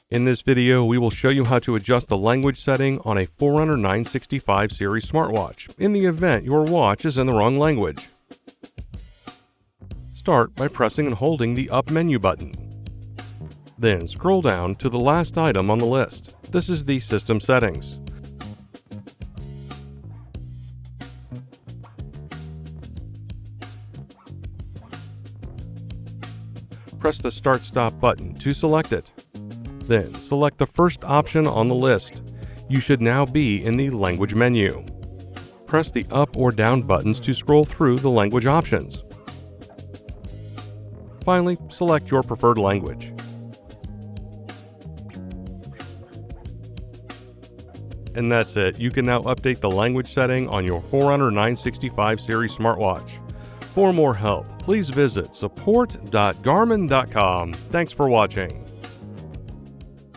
In this video, we will show you how to adjust the language setting on a Forerunner 965 series smartwatch in the event your watch is in the wrong language. Start by pressing and holding the up menu button. Then scroll down to the last item on the list. This is the system settings. Press the Start/Stop button to select it. Then select the first option on the list. You should now be in the language menu. Press the up or down buttons to scroll through the language options. Finally, select your preferred language. And that's it. You can now update the language setting on your Forerunner 965 series smartwatch. For more help, please visit support.garmin.com. Thanks for watching.